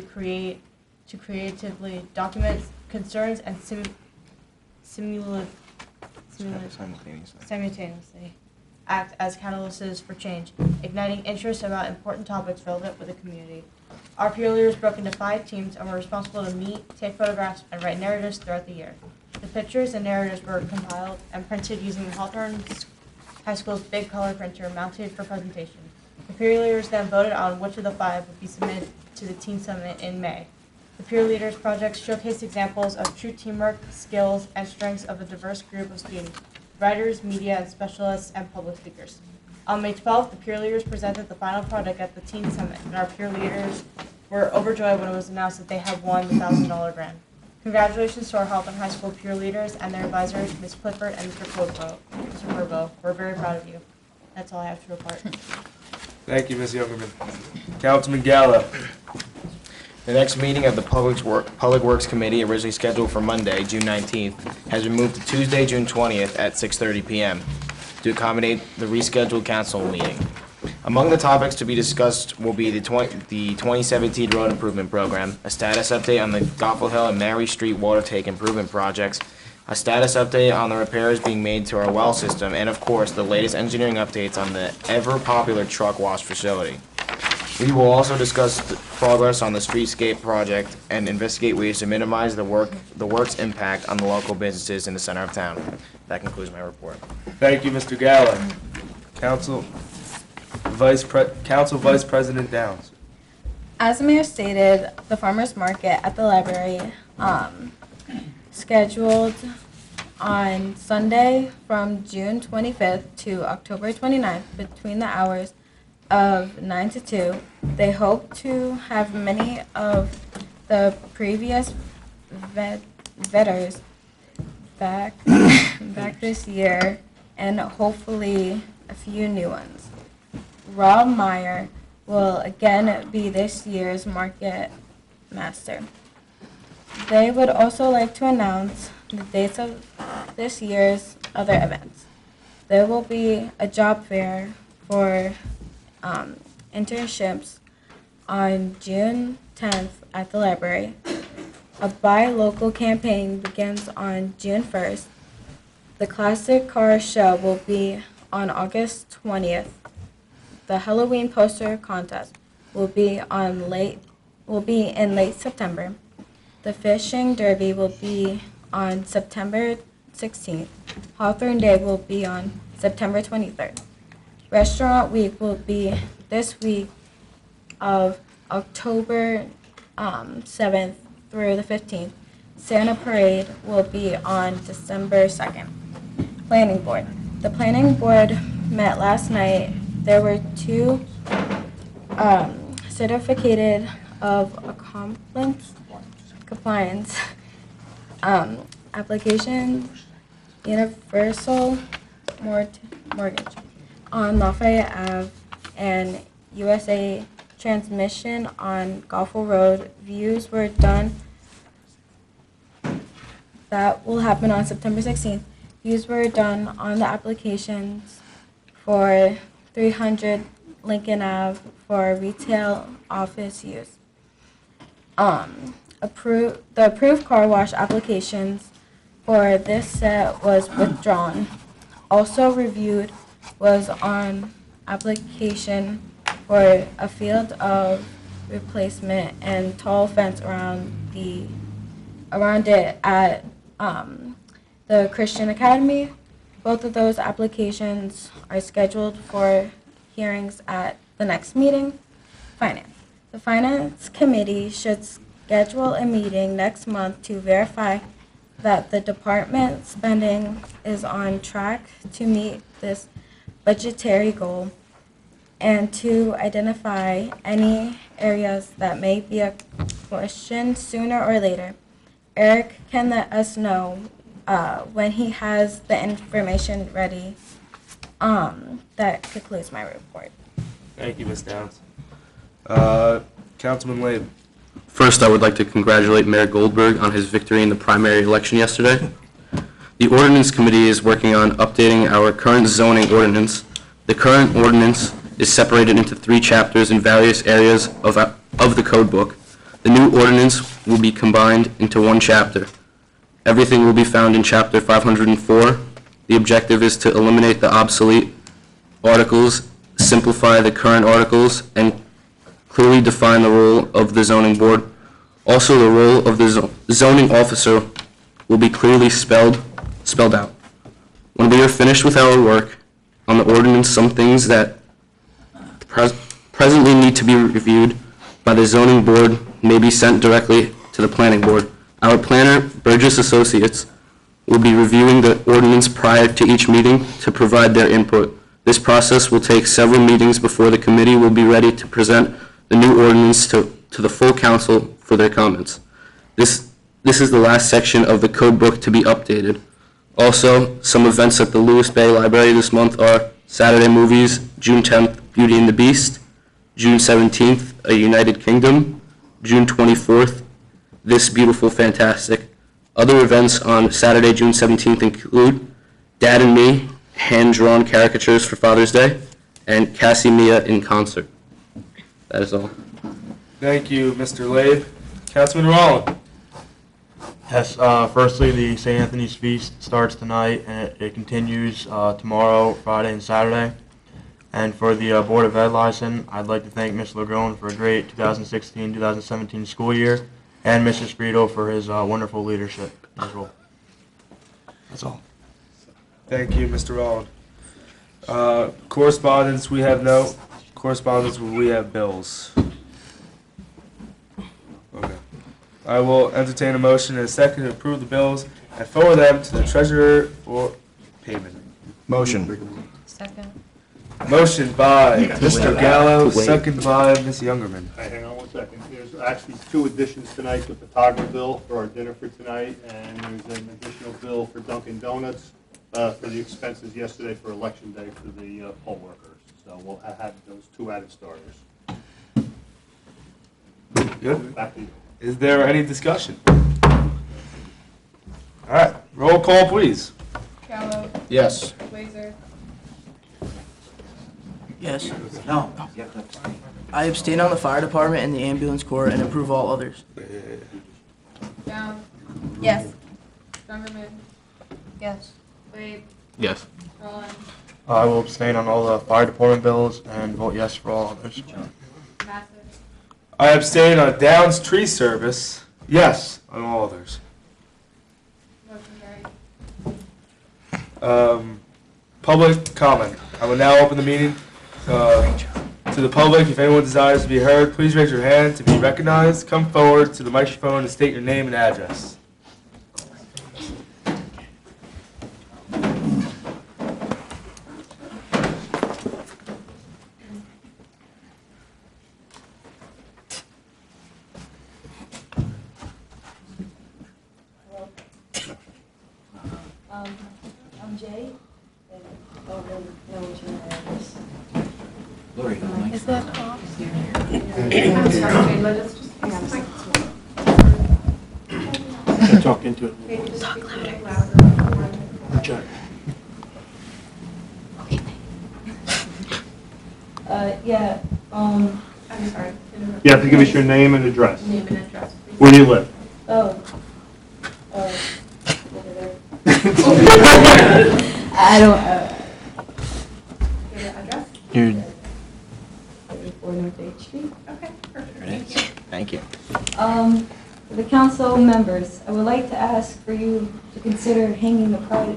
to creatively document concerns and simultaneously act as catalysts for change, igniting interest about important topics relevant with the community. Our peer leaders broke into 5 teams and were responsible to meet, take photographs, and write narratives throughout the year. The pictures and narratives were compiled and printed using Hawthorne High School's big color printer mounted for presentation. The peer leaders then voted on which of the 5 would be submitted to the Teen Summit in May. The peer leaders project showcased examples of true teamwork, skills, and strengths of a diverse group of students, writers, media, and specialists, and public speakers. On May 12th, the peer leaders presented the final product at the Teen Summit, and our peer leaders were overjoyed when it was announced that they had won the $1,000 grant. Congratulations to our Hawthorne High School peer leaders and their advisors, Ms. Clifford and Mr. Corbo. We're very proud of you. That's all I have to report. Thank you, Ms. Youngerman. Councilman Gallo. The next meeting of the Public Works Committee, originally scheduled for Monday, June 19th, has been moved to Tuesday, June 20th at 6:30 p.m. to accommodate the rescheduled council meeting. Among the topics to be discussed will be the 2017 road improvement program, a status update on the Goffle Hill and Mary Street water take improvement projects, a status update on the repairs being made to our well system, and of course, the latest engineering updates on the ever-popular truck wash facility. We will also discuss the progress on the streetscape project and investigate ways to minimize the work's impact on the local businesses in the center of town. That concludes my report. Thank you, Mr. Gallo. Council Vice President Downs. As the mayor stated, the farmers market at the library scheduled on Sunday from June 25th to October 29th between the hours of 9 to 2. They hope to have many of the previous vetters back this year and hopefully a few new ones. Rob Meyer will again be this year's market master. They would also like to announce the dates of this year's other events. There will be a job fair for internships on June 10th at the library. A buy local campaign begins on June 1st. The classic car show will be on August 20th. The Halloween poster contest will be in late September. The fishing derby will be on September 16th. Hawthorne Day will be on September 23rd. Restaurant Week will be this week of October 7th through the 15th. Santa Parade will be on December 2nd. Planning Board. The Planning Board met last night. There were 2 certificated of compliance applications, Universal Mortgage on Lafayette Ave and USA Transmission on Goffle Road. Views were done. That will happen on September 16th. Views were done on the applications for 300 Lincoln Ave for retail office use. The approved car wash applications for this set was withdrawn. Also reviewed was on application for a field of replacement and tall fence around it at the Christian Academy. Both of those applications are scheduled for hearings at the next meeting. Finance. The Finance Committee should schedule a meeting next month to verify that the department spending is on track to meet this budgetary goal and to identify any areas that may be a question sooner or later. Eric can let us know when he has the information ready. That concludes my report. Thank you, Ms. Downs. Councilman Labe. First, I would like to congratulate Mayor Goldberg on his victory in the primary election yesterday. The Ordinance Committee is working on updating our current zoning ordinance. The current ordinance is separated into 3 chapters in various areas of the code book. The new ordinance will be combined into 1 chapter. Everything will be found in Chapter 504. The objective is to eliminate the obsolete articles, simplify the current articles, and clearly define the role of the zoning board. Also, the role of the zoning officer will be clearly spelled out. When we are finished with our work on the ordinance, some things that presently need to be reviewed by the zoning board may be sent directly to the planning board. Our planner, Burgess Associates, will be reviewing the ordinance prior to each meeting to provide their input. This process will take several meetings before the committee will be ready to present the new ordinance to the full council for their comments. This is the last section of the code book to be updated. Also, some events at the Lewis Bay Library this month are Saturday movies, June 10th, Beauty and the Beast, June 17th, A United Kingdom, June 24th, This Beautiful Fantastic. Other events on Saturday, June 17th include Dad and Me, hand-drawn caricatures for Father's Day, and Cassie Mia in concert. That is all. Thank you, Mr. Labe. Councilman Rowland. Yes, firstly, the St. Anthony's Feast starts tonight, and it continues tomorrow, Friday, and Saturday. And for the Board of Ed license, I'd like to thank Ms. Legrone for a great 2016-2017 school year, and Mr. Sprito for his wonderful leadership as well. That's all. Thank you, Mr. Rowland. Correspondence, we have no. Correspondence, we have bills. Okay. I will entertain a motion and a second to approve the bills and forward them to the treasurer for payment. Motion. Second. Motion by Mr. Gallo, second by Ms. Youngerman. Hang on 1 second. There's actually 2 additions tonight, the photographer bill for our dinner for tonight, and there's an additional bill for Dunkin' Donuts for the expenses yesterday for Election Day for the poll workers. So we'll have those 2 added starters. Good. Back to you. Is there any discussion? All right, roll call, please. Gallo. Yes. Blazer. Yes. No. I abstain on the fire department and the ambulance corps and approve all others. Downs. Yes. Jungerman. Yes. Labe. Yes. Rowland. I will abstain on all the fire department bills and vote yes for all others. Massive. I abstain on Downs Tree Service, yes on all others. Motion carried. Public comment. I will now open the meeting to the public. If anyone desires to be heard, please raise your hand to be recognized. Come forward to the microphone and state your name and address. I'm Jay, and I don't really know what your name is. Lori, Is that off? talk into it. Talk louder. Check. Yeah, I'm sorry. You have to give us your name and address. Name and address, please. Where do you live? Oh. Over there. I don't, Your address? Your 34 North 8th Street. Okay, perfect. Thank you. For the council members, I would like to ask for you to consider hanging the pride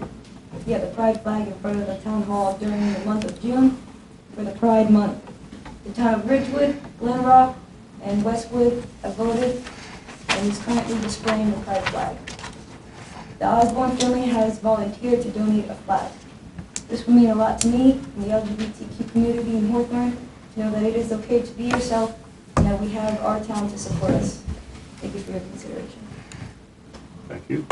flag in front of the town hall during the month of June for the Pride Month. The town of Ridgewood, Glen Rock, and Westwood have voted and is currently displaying the pride flag. The Osborne family has volunteered to donate a flag. This will mean a lot to me and the LGBTQ community in Hawthorne to know that it is okay to be yourself and that we have our town to support us. Thank you for your consideration. Thank you.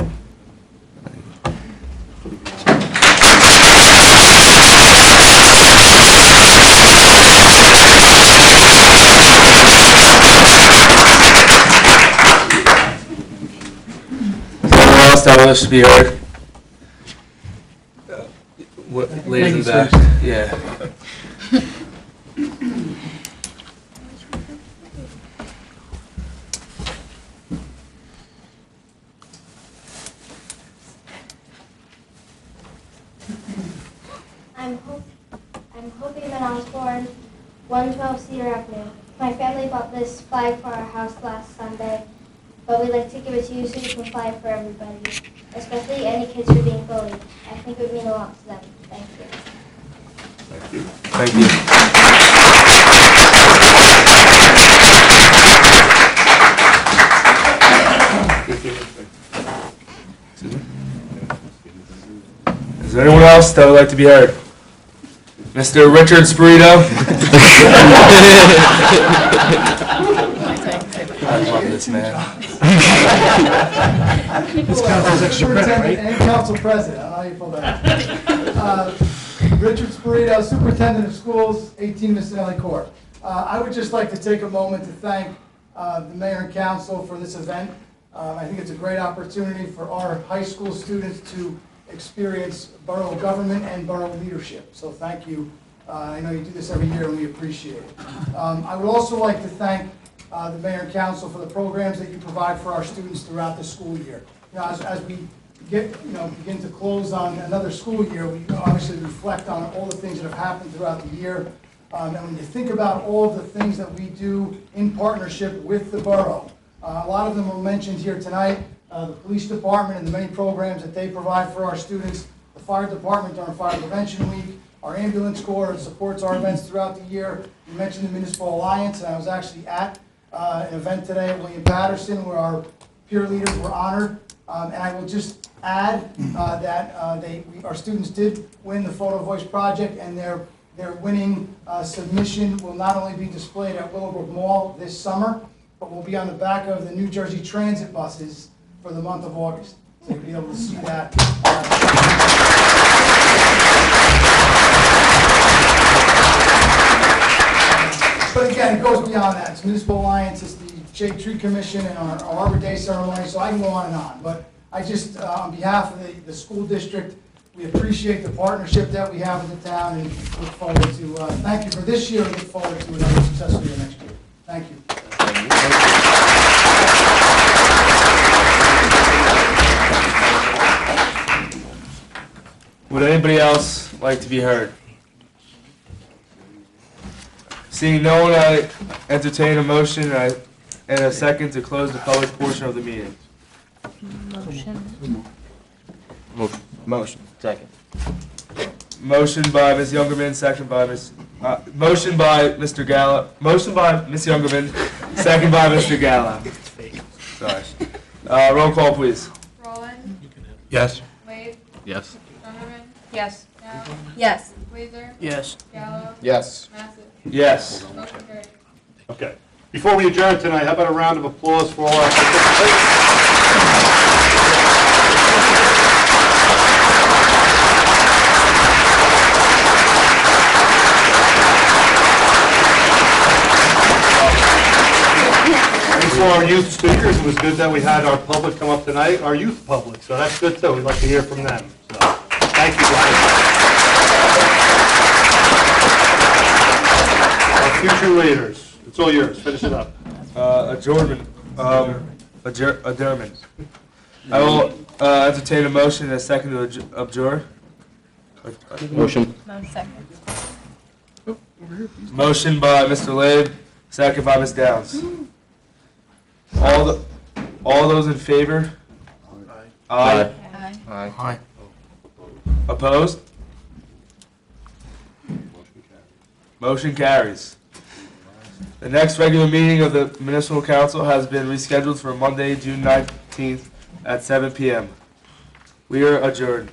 that wish to be heard? What, ladies in the back? Yeah. I'm Hope Van Osborne, 112 Cedar Avenue. My family bought this flag for our house last Sunday, but we'd like to give it to you so you can fly it for everybody, especially any kids who are being bullied. I think it would mean a lot to them. Thank you. Thank you. Is there anyone else that would like to be heard? Mr. Richard Spirito. I love this man. Superintendent and council president, I don't know how you pulled that. Richard Spirito, Superintendent of Schools, 18 Missinelli Court. I would just like to take a moment to thank the mayor and council for this event. I think it's a great opportunity for our high school students to experience borough government and borough leadership. So thank you. I know you do this every year and we appreciate it. I would also like to thank the mayor and council for the programs that you provide for our students throughout the school year. You know, as we begin to close on another school year, we obviously reflect on all the things that have happened throughout the year. And when you think about all of the things that we do in partnership with the borough, a lot of them were mentioned here tonight. The police department and the many programs that they provide for our students, the fire department during Fire Prevention Week, our ambulance corps that supports our events throughout the year. You mentioned the Municipal Alliance, and I was actually at an event today at William Patterson where our peer leaders were honored. And I will just add that our students did win the Photo Voice Project, and their winning submission will not only be displayed at Willowbrook Mall this summer, but will be on the back of the New Jersey Transit buses for the month of August. So you'll be able to see that. But again, it goes beyond that. It's Municipal Alliance, it's the Shade Tree Commission, and our Arbor Day ceremony, so I can go on and on. But I just, on behalf of the school district, we appreciate the partnership that we have with the town and look forward to, thank you for this year and look forward to another successful year next year. Thank you. Would anybody else like to be heard? Seeing no one, I entertain a motion and a second to close the public portion of the meeting. Motion. Second. Motion by Ms. Youngerman, second by Ms. Motion by Mr. Gallo. Motion by Ms. Youngerman, second by Mr. Gallo. Sorry. Roll call, please. Roland. Yes. Wade. Yes. Youngerman. Yes. Dow. Yes. Blazer. Yes. Gallo. Yes. Massey. Yes. Motion carried. Okay. Before we adjourn tonight, how about a round of applause for all our participants? For our youth speakers, it was good that we had our public come up tonight, our youth public, so that's good too. We'd like to hear from them. So, thank you guys. Our future leaders, it's all yours. Finish it up. Adjournment. Adjournment. I will entertain a motion and a second to adjourn. Motion. Second. Motion by Mr. Labe, second by Ms. Downs. All those in favor? Aye. Aye. Aye. Opposed? Motion carries. The next regular meeting of the Municipal Council has been rescheduled for Monday, June 19th at 7 p.m. We are adjourned.